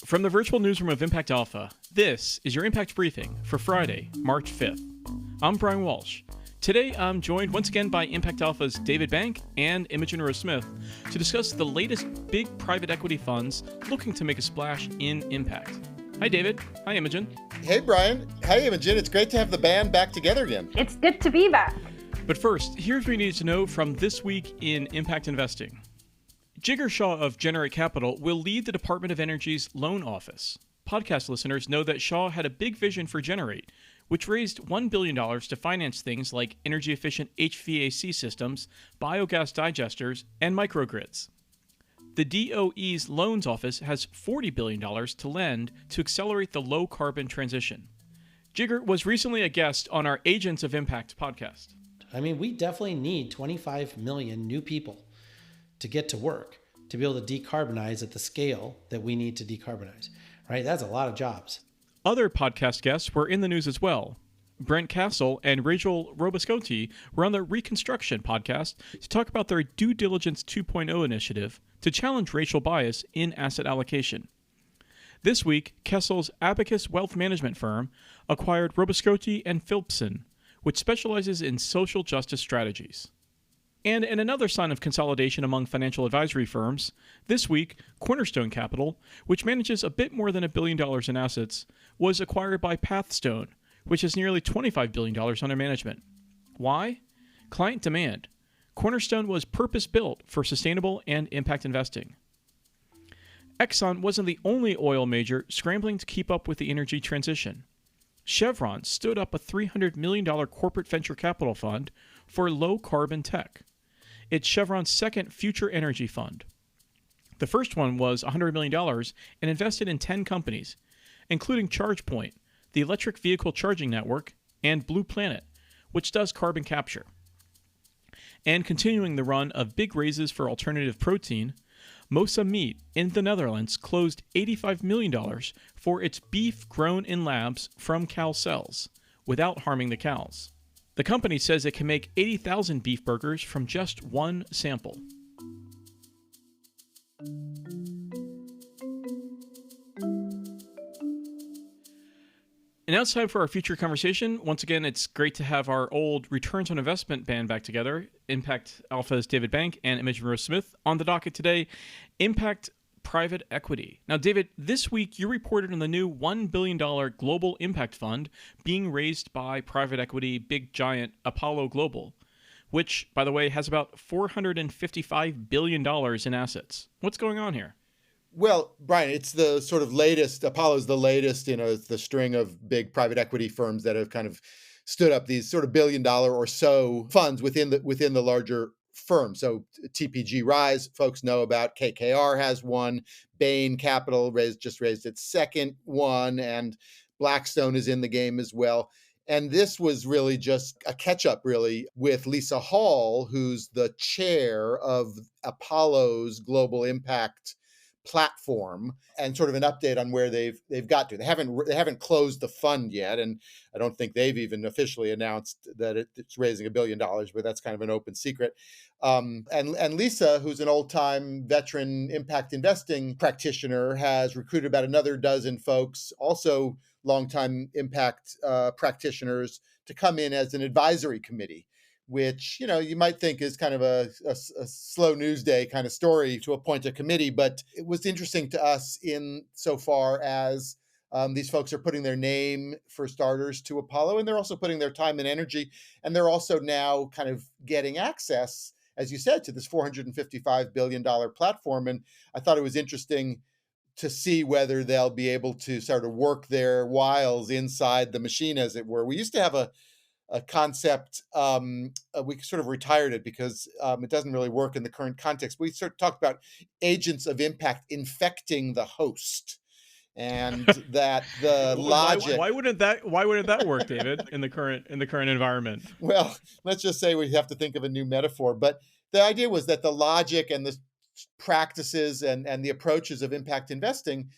From the virtual newsroom of Impact Alpha, this is your Impact Briefing for Friday, March 5th. I'm Brian Walsh. Today, I'm joined once again by Impact Alpha's David Bank and Imogen Smith to discuss the latest big private equity funds looking to make a splash in impact. Hi, David. Hi, Imogen. Hey, Brian. Hi, Imogen. It's great to have the band back together again. It's good to be back. But first, here's what you need to know from this week in impact investing. Jigar Shah of Generate Capital will lead the Department of Energy's loan office. Podcast listeners know that Shah had a big vision for Generate, which raised $1 billion to finance things like energy-efficient HVAC systems, biogas digesters, and microgrids. The DOE's loans office has $40 billion to lend to accelerate the low-carbon transition. Jigar was recently a guest on our Agents of Impact podcast. I mean, we definitely need 25 million new people to get to work, to be able to decarbonize at the scale that we need to decarbonize, right? That's a lot of jobs. Other podcast guests were in the news as well. Brent Castle and Rachel Robascotti were on the Reconstruction podcast to talk about their Due Diligence 2.0 initiative to challenge racial bias in asset allocation. This week, Kessel's Abacus Wealth Management firm acquired Robascotti and Philpson, which specializes in social justice strategies. And in another sign of consolidation among financial advisory firms, this week, Cornerstone Capital, which manages a bit more than $1 billion in assets, was acquired by Pathstone, which has nearly $25 billion under management. Why? Client demand. Cornerstone was purpose-built for sustainable and impact investing. Exxon wasn't the only oil major scrambling to keep up with the energy transition. Chevron stood up a $300 million corporate venture capital fund for low-carbon tech. It's Chevron's second future energy fund. The first one was $100 million and invested in 10 companies, including ChargePoint, the electric vehicle charging network, and Blue Planet, which does carbon capture. And continuing the run of big raises for alternative protein, Mosa Meat in the Netherlands closed $85 million for its beef grown in labs from cow cells, without harming the cows. The company says it can make 80,000 beef burgers from just one sample. And now it's time for our future conversation. Once again, it's great to have our old returns on investment band back together. Impact Alpha's David Bank and Imogen Smith on the docket today. Impact Private Equity. Now, David, this week you reported on the new $1 billion global impact fund being raised by private equity big giant Apollo Global, which, by the way, has about $455 billion in assets. What's going on here? Well, Brian, it's the sort of latest, Apollo's the latest in the string of big private equity firms that have kind of stood up these sort of $1 billion or so funds within the larger firm. So TPG Rise, folks know about. KKR has one. Bain Capital just raised its second one, and Blackstone is in the game as well. And this was really just a catch-up, really, with Lisa Hall, who's the chair of Apollo's Global Impact platform, and sort of an update on where they've got to. They haven't closed the fund yet, and I don't think they've even officially announced that it's raising $1 billion, but that's kind of an open secret. And Lisa, who's an old-time veteran impact investing practitioner, has recruited about another dozen folks, also longtime impact practitioners, to come in as an advisory committee, which, you might think is kind of a slow news day kind of story to appoint a committee. But it was interesting to us in so far as these folks are putting their name, for starters, to Apollo, and they're also putting their time and energy, and they're also now kind of getting access, as you said, to this $455 billion platform. And I thought it was interesting to see whether they'll be able to sort of work their wiles inside the machine, as it were. We used to have a concept, we sort of retired it because it doesn't really work in the current context. We sort of talked about agents of impact infecting the host, and that the logic. Why wouldn't that work, David, in the current environment? Well, let's just say we have to think of a new metaphor. But the idea was that the logic and the practices and the approaches of impact investing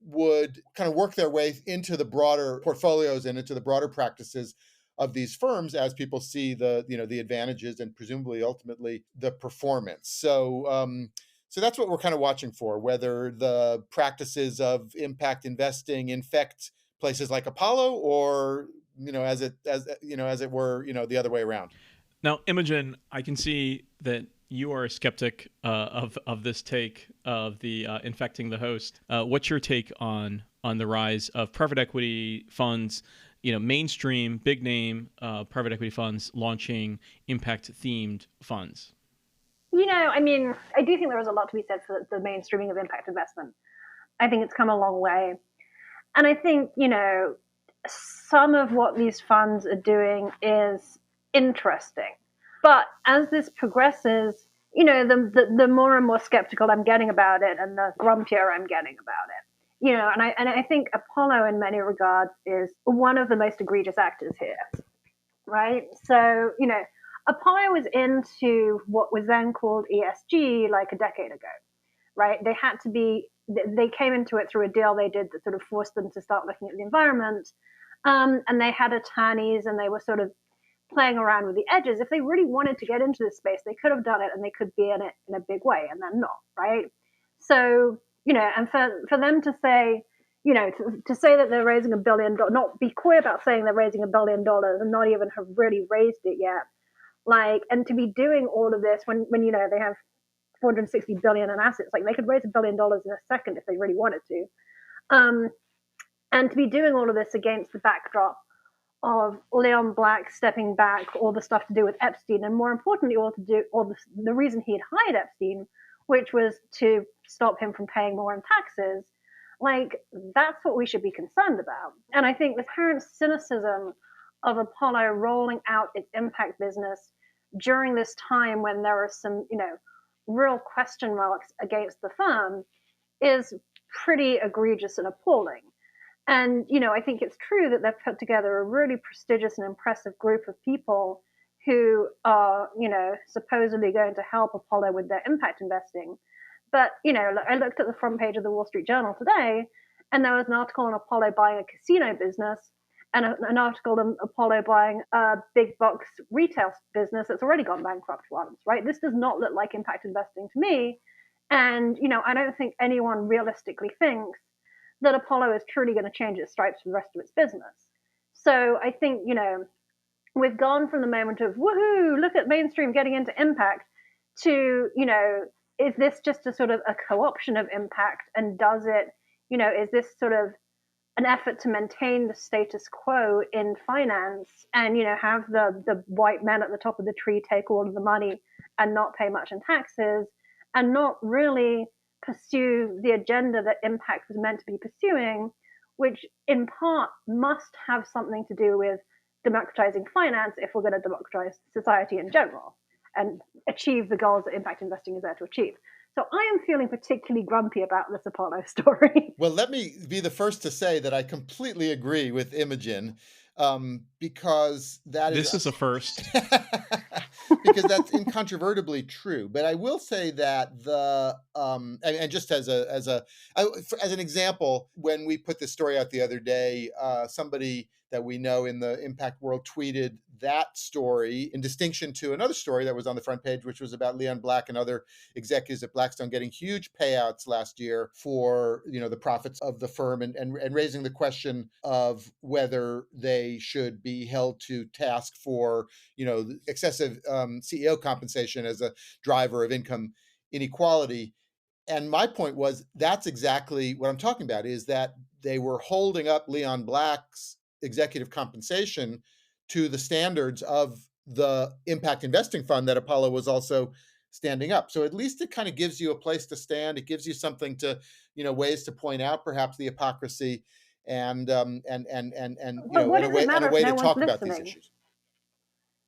would kind of work their way into the broader portfolios and into the broader practices of these firms as people see the advantages and presumably ultimately the performance. So So that's what we're kind of watching for, whether the practices of impact investing infect places like Apollo, or as it were, the other way around. Now, Imogen, I can see that you are a skeptic of this take of the infecting the host. What's your take on the rise of private equity funds, mainstream, big name private equity funds launching impact themed funds? I mean, I do think there is a lot to be said for the mainstreaming of impact investment. I think it's come a long way. And I think, some of what these funds are doing is interesting. But as this progresses, the more and more skeptical I'm getting about it, and the grumpier I'm getting about it. And I think Apollo, in many regards, is one of the most egregious actors here, right? So, Apollo was into what was then called ESG like a decade ago, right? They came into it through a deal they did that sort of forced them to start looking at the environment. And they had attorneys, and they were sort of playing around with the edges. If they really wanted to get into this space, they could have done it, and they could be in it in a big way, and they're not, right? So, and for them to say, to say that they're raising $1 billion, not be coy about saying they're raising $1 billion and not even have really raised it yet, and to be doing all of this when they have 460 billion in assets, they could raise $1 billion in a second if they really wanted to, and to be doing all of this against the backdrop of Leon Black stepping back, all the stuff to do with Epstein, and more importantly, the reason he had hired Epstein, which was to stop him from paying more in taxes. That's what we should be concerned about. And I think the current cynicism of Apollo rolling out its impact business during this time when there are some, real question marks against the firm is pretty egregious and appalling. And, I think it's true that they've put together a really prestigious and impressive group of people who are, supposedly going to help Apollo with their impact investing. But, I looked at the front page of the Wall Street Journal today, and there was an article on Apollo buying a casino business, and an article on Apollo buying a big box retail business that's already gone bankrupt once, right? This does not look like impact investing to me. And, I don't think anyone realistically thinks that Apollo is truly going to change its stripes for the rest of its business. So I think, we've gone from the moment of, woohoo, look at mainstream getting into impact, to, is this just a sort of a co-option of impact? And does it, is this sort of an effort to maintain the status quo in finance and, have the white men at the top of the tree take all of the money and not pay much in taxes, and not really pursue the agenda that impact was meant to be pursuing, which in part must have something to do with democratizing finance if we're going to democratize society in general and achieve the goals that impact investing is there to achieve. So I am feeling particularly grumpy about this Apollo story. Well, let me be the first to say that I completely agree with Imogen, because this is a first. Because that's incontrovertibly true. But I will say that and just as an example, when we put this story out the other day, somebody that we know in the impact world tweeted that story in distinction to another story that was on the front page, which was about Leon Black and other executives at Blackstone getting huge payouts last year for the profits of the firm, and raising the question of whether they should be held to task for excessive CEO compensation as a driver of income inequality. And my point was, that's exactly what I'm talking about, is that they were holding up Leon Black's executive compensation to the standards of the impact investing fund that Apollo was also standing up. So at least it kind of gives you a place to stand. It gives you something to, ways to point out perhaps the hypocrisy and in a way to talk about these issues.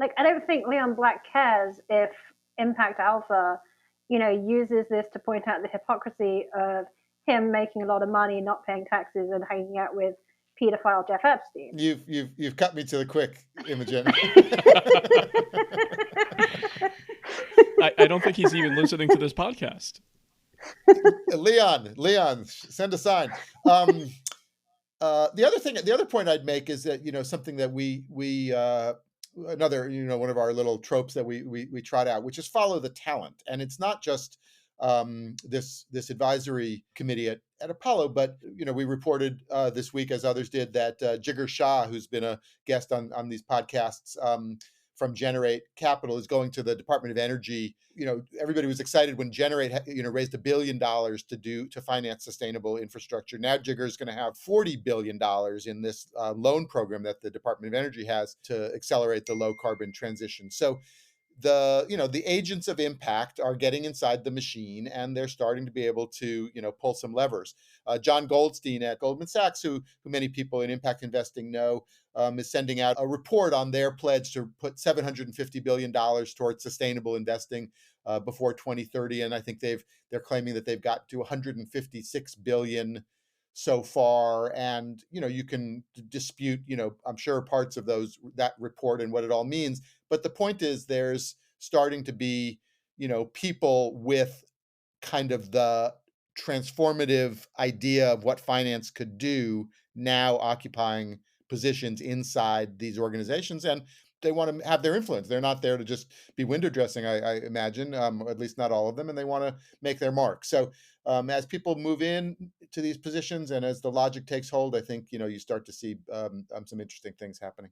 I don't think Leon Black cares if Impact Alpha, uses this to point out the hypocrisy of him making a lot of money, not paying taxes, and hanging out with pedophile Jeff Epstein. You've cut me to the quick, Imogen. I don't think he's even listening to this podcast. Leon, send a sign. The other point I'd make is that something that we another one of our little tropes that we trot out, which is follow the talent. And it's not just this advisory committee at Apollo. But we reported this week, as others did, that Jigar Shah, who's been a guest on these podcasts from Generate Capital, is going to the Department of Energy. Everybody was excited when Generate raised $1 billion to finance sustainable infrastructure. Now Jigar is going to have $40 billion in this loan program that the Department of Energy has to accelerate the low carbon transition. So the agents of impact are getting inside the machine, and they're starting to be able to pull some levers. John Goldstein at Goldman Sachs, who many people in impact investing know, is sending out a report on their pledge to put $750 billion towards sustainable investing before 2030, and I think they're claiming that they've got to 156 billion so far. And you can dispute I'm sure parts of that report and what it all means, but the point is there's starting to be people with kind of the transformative idea of what finance could do now occupying positions inside these organizations, and they want to have their influence. They're not there to just be window dressing, I imagine, at least not all of them, and they want to make their mark. So as people move in to these positions and as the logic takes hold, I think you start to see some interesting things happening.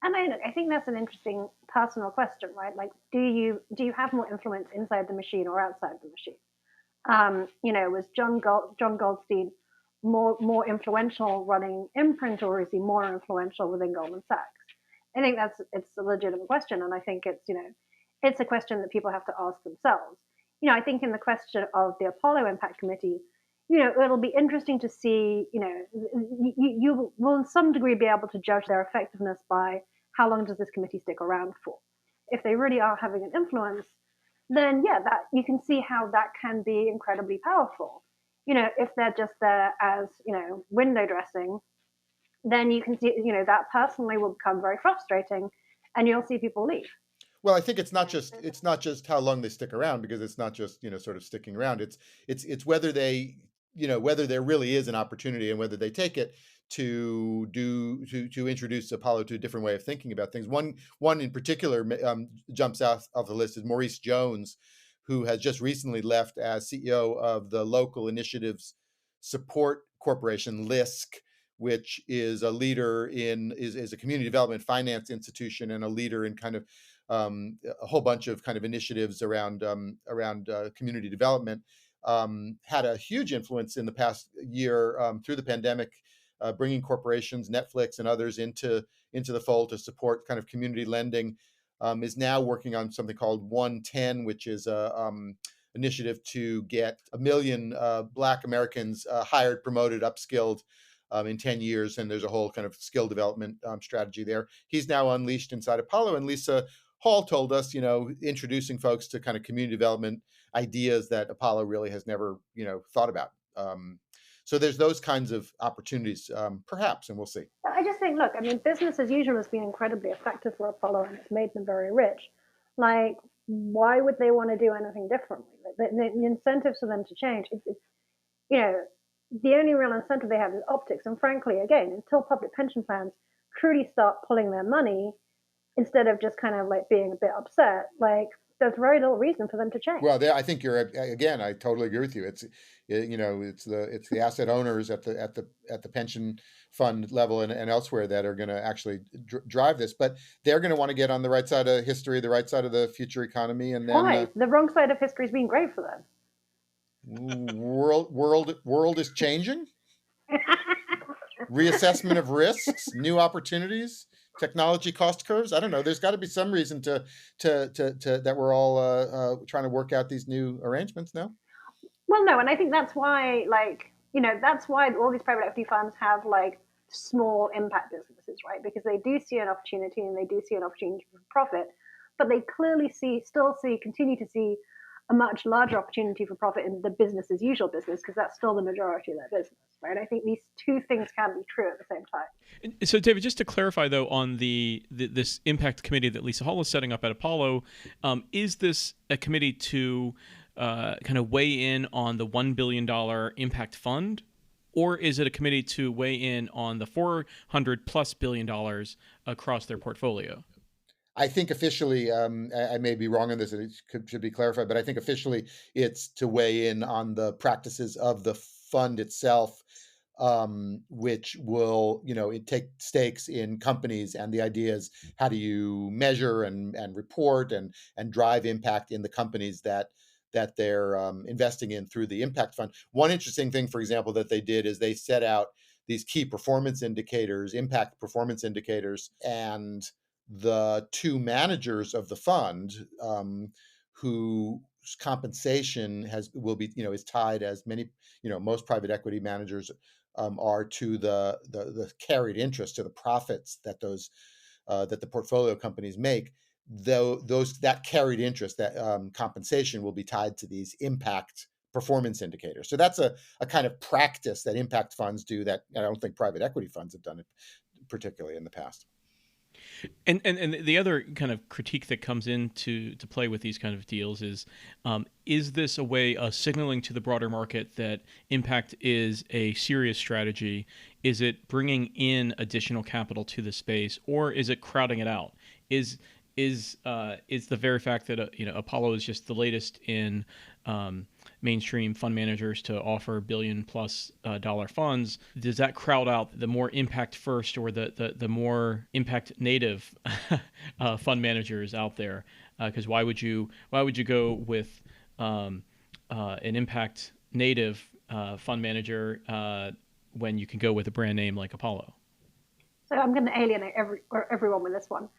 And I think that's an interesting personal question, right? Like, do you have more influence inside the machine or outside the machine? Was John Goldstein more influential running Imprint, or is he more influential within Goldman Sachs? I think it's a legitimate question, and I think it's a question that people have to ask themselves. I think in the question of the Apollo Impact Committee, it'll be interesting to see. You will in some degree be able to judge their effectiveness by how long does this committee stick around for. If they really are having an influence, then that you can see how that can be incredibly powerful. If they're just there as window dressing, then you can see that personally will become very frustrating, and you'll see people leave. Well, I think it's not just how long they stick around, because it's not just sort of sticking around. It's whether they whether there really is an opportunity and whether they take it to introduce Apollo to a different way of thinking about things. One in particular jumps out of the list is Maurice Jones, who has just recently left as CEO of the Local Initiatives Support Corporation, LISC, which is a leader is a community development finance institution and a leader in kind of a whole bunch of kind of initiatives around community development. Had a huge influence in the past year through the pandemic, bringing corporations, Netflix and others into the fold to support kind of community lending. Is now working on something called 110, which is a initiative to get 1 million Black Americans hired, promoted, upskilled in 10 years. And there's a whole kind of skill development strategy there. He's now unleashed inside Apollo. And Lisa Hall told us, introducing folks to kind of community development ideas that Apollo really has never, thought about. So there's those kinds of opportunities, perhaps, and we'll see. I just think, look, business as usual has been incredibly effective for Apollo, and it's made them very rich. Like, why would they want to do anything differently? The incentives for them to change, the only real incentive they have is optics. And frankly, again, until public pension plans truly start pulling their money, instead of just kind of like being a bit upset, like, there's very little reason for them to change. Well, I think I totally agree with you. It's the asset owners at the pension fund level and elsewhere that are going to actually drive this, but they're going to want to get on the right side of history, the right side of the future economy, and then why the wrong side of history has been great for them. World is changing. Reassessment of risks, new opportunities. Technology cost curves. I don't know. There's got to be some reason to that we're all trying to work out these new arrangements. No. Well, no, and I think that's why, that's why all these private equity funds have like small impact businesses, right? Because they do see an opportunity and they do see an opportunity for profit, but they clearly continue to see a much larger opportunity for profit in the business as usual business, because that's still the majority of their business, right? I think these two things can be true at the same time. So, David, just to clarify, though, on this impact committee that Lisa Hall is setting up at Apollo, is this a committee to kind of weigh in on the $1 billion impact fund, or is it a committee to weigh in on the $400+ billion across their portfolio? I think officially, I may be wrong on this, and it should be clarified, but I think officially it's to weigh in on the practices of the fund itself, which will, it take stakes in companies, and the idea is how do you measure and report and drive impact in the companies that they're investing in through the impact fund. One interesting thing, for example, that they did is they set out these key performance indicators, impact performance indicators, and the two managers of the fund, whose compensation will be, is tied, as many, most private equity managers are, to the carried interest, to the profits that that the portfolio companies make. Though that carried interest, that compensation, will be tied to these impact performance indicators. So that's a kind of practice that impact funds do that I don't think private equity funds have done it particularly in the past. And the other kind of critique that comes into play with these kind of deals is this a way of signaling to the broader market that impact is a serious strategy? Is it bringing in additional capital to the space, or is it crowding it out? Is the very fact that Apollo is just the latest in mainstream fund managers to offer $1 billion+ funds, does that crowd out the more impact first, or the more impact native fund managers out there? Because why would you go with an impact native fund manager when you can go with a brand name like Apollo? So I'm going to alienate everyone with this one.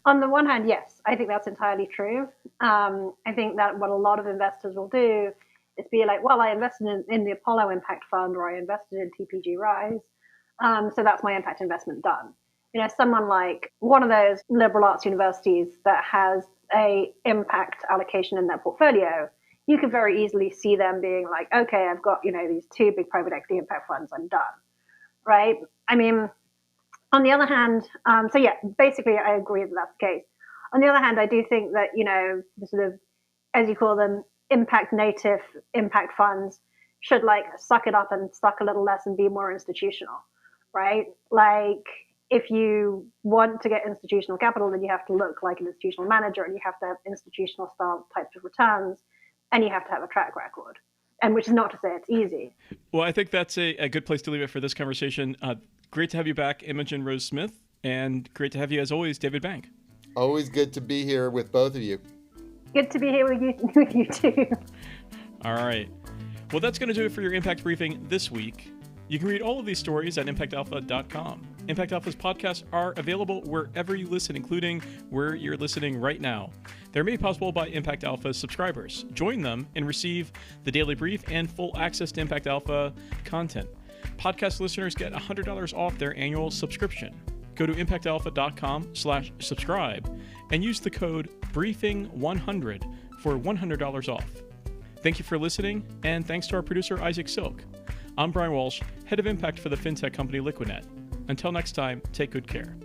On the one hand, yes, I think that's entirely true. I think that what a lot of investors will do is be like, well, I invested in the Apollo Impact Fund, or I invested in TPG Rise, so that's my impact investment done. Someone like one of those liberal arts universities that has a impact allocation in their portfolio, you could very easily see them being like, okay, I've got these two big private equity impact funds, I'm done, right? I mean, on the other hand, so yeah, basically I agree that that's the case. On the other hand, I do think that, the sort of, as you call them, impact native impact funds should suck it up and suck a little less and be more institutional, right? Like, if you want to get institutional capital, then you have to look like an institutional manager, and you have to have institutional style types of returns, and you have to have a track record. And which is not to say it's easy. Well, I think that's a good place to leave it for this conversation. Great to have you back, Imogen Rose Smith, and great to have you, as always, David Bank. Always good to be here with both of you. Good to be here with you too. All right. Well, that's going to do it for your Impact Briefing this week. You can read all of these stories at impactalpha.com. Impact Alpha's podcasts are available wherever you listen, including where you're listening right now. They're made possible by Impact Alpha subscribers. Join them and receive the daily brief and full access to Impact Alpha content. Podcast listeners get $100 off their annual subscription. Go to impactalpha.com/subscribe and use the code BRIEFING100 for $100 off. Thank you for listening, and thanks to our producer, Isaac Silk. I'm Brian Walsh, head of impact for the fintech company Liquidnet. Until next time, take good care.